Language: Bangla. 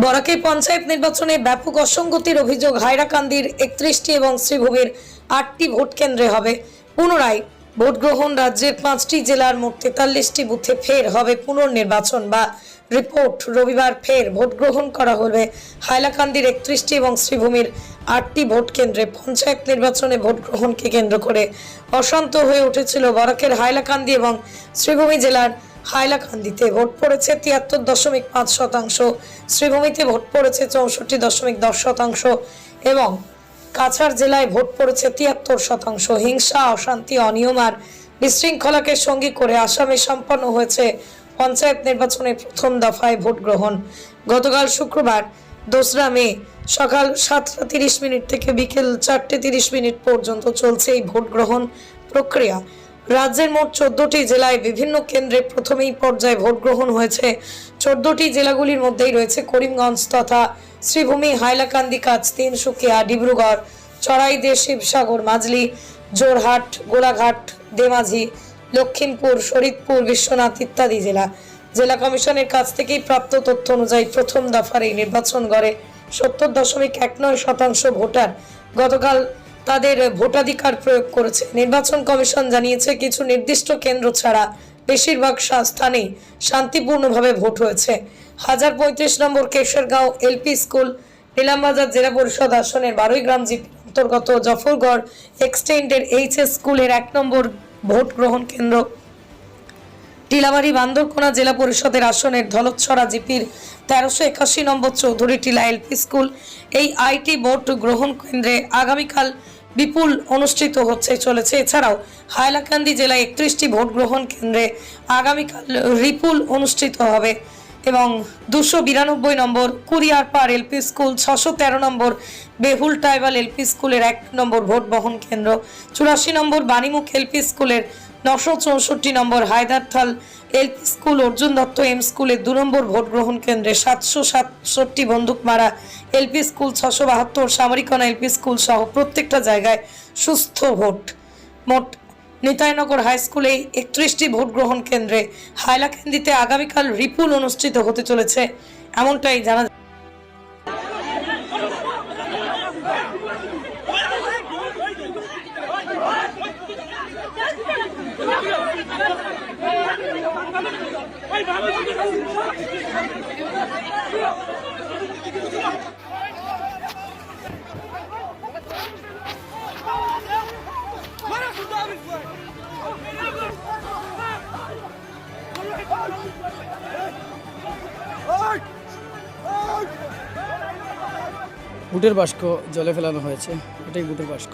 বরাকে পঞ্চায়েত নির্বাচনে ব্যাপক অসঙ্গতির অভিযোগ। হাইলাকান্দির 31টি এবং শ্রীভূমির 8টি ভোট কেন্দ্রে হবে পুনরায় ভোট গ্রহণ। রাজ্যের 5টি জেলার মোট 43টি বুথে ফের হবে পুনর্নির্বাচন বা রিপোর্ট। রবিবার ফের ভোট গ্রহণ করা হবে হাইলাকান্দির 31টি এবং শ্রীভূমির 8টি ভোট কেন্দ্রে। পঞ্চায়েত নির্বাচনে ভোট গ্রহণকে কেন্দ্র করে অশান্ত হয়ে উঠেছিল বরাকের হাইলাকান্দি এবং শ্রীভূমি জেলার। হাইলাকান্দিতে ভোট পড়েছে 73.5%, শ্রীভূমিতে ভোট পড়েছে 64.10% এবং কাছাড় জেলায় ভোট পড়েছে 73%। হিংসা, অশান্তি, অনিয়ম আর বিশৃঙ্খলাকে সঙ্গী করে আসামে সম্পন্ন হয়েছে পঞ্চায়েত নির্বাচনের প্রথম দফায় ভোট গ্রহণ। গতকাল শুক্রবার 2রা মে সকাল 7:30 থেকে বিকেল 4:30 পর্যন্ত চলছে এই ভোট গ্রহণ প্রক্রিয়া। রাজ্যের মোট 14টি জেলায় বিভিন্ন কেন্দ্রে প্রথমেই পর্যায়ে ভোট গ্রহণ হয়েছে। 14টি জেলাগুলির মধ্যেই রয়েছে করিমগঞ্জ তথা শ্রীভূমি, হাইলাকান্দি, কাছ, তিনসুকিয়া, ডিব্রুগড়, চড়াইদের, শিবসাগর, মাজলি, জোরহাট, গোলাঘাট, ধেমাজি, লক্ষিমপুর, শরীদপুর, বিশ্বনাথ ইত্যাদি জেলা। জেলা কমিশনের কাছ থেকেই প্রাপ্ত তথ্য অনুযায়ী প্রথম দফার এই নির্বাচন গড়ে 70.19% ভোটার গতকাল তাদের ভোটাধিকার প্রয়োগ করেছে। নির্বাচন কমিশন জানিয়েছে, কিছু নির্দিষ্ট কেন্দ্র ছাড়া বেশিরভাগ স্থানেই শান্তিপূর্ণভাবে ভোট হয়েছে। 1035 নম্বর কেশরগাঁও এলপি স্কুল, নীলামবাজার জেলা পরিষদ আসনের 12 গ্রাম জিপি অন্তর্গত জফরগড় এক্সটেন্ডেড এইচএস স্কুলের 1 নম্বর ভোট গ্রহণ কেন্দ্র, টিলাবাড়ি বান্দরকোনা জেলা পরিষদের আসনের ধলচ্ছড়া জিপির 1381 নম্বর চৌধুরী টিলা এলপি স্কুল। এই আইটি ভোট গ্রহণ কেন্দ্রে আগামীকাল বিপুল অনুষ্ঠিত চলেছে। এছাড়াও হাইলাকান্দি জেলায় 31টি ভোট গ্রহণ কেন্দ্রে আগামীকাল রিপুল অনুষ্ঠিত হবে এবং 292 নম্বর কুরিয়ারপাড় এলপি স্কুল, 613 নম্বর বেহুল টাইবাল এলপি স্কুলের 1 নম্বর ভোট বহন কেন্দ্র, 84 নম্বর বাণীমুখ এলপি স্কুলের, 964 number Haidarthal LP school, Arjun Dutta M স্কুলের 2 নম্বর ভোট গ্রহণ কেন্দ্রে, 767 বন্দুকমারা এলপি স্কুল, 672 সামরিকনা এলপি স্কুল সহ প্রত্যেকটা জায়গায় সুস্থ ভোট। মোট নিতাইনগর হাই স্কুলে 31টি ভোট গ্রহণ কেন্দ্রে হাইলাকান্দিতে আগামীকাল রিপুল অনুষ্ঠিত হতে চলেছে, এমনটাই জানা। বুটের বাস্ক জলে ফেলানো হয়েছে, এটাই বুটের বাস্ক।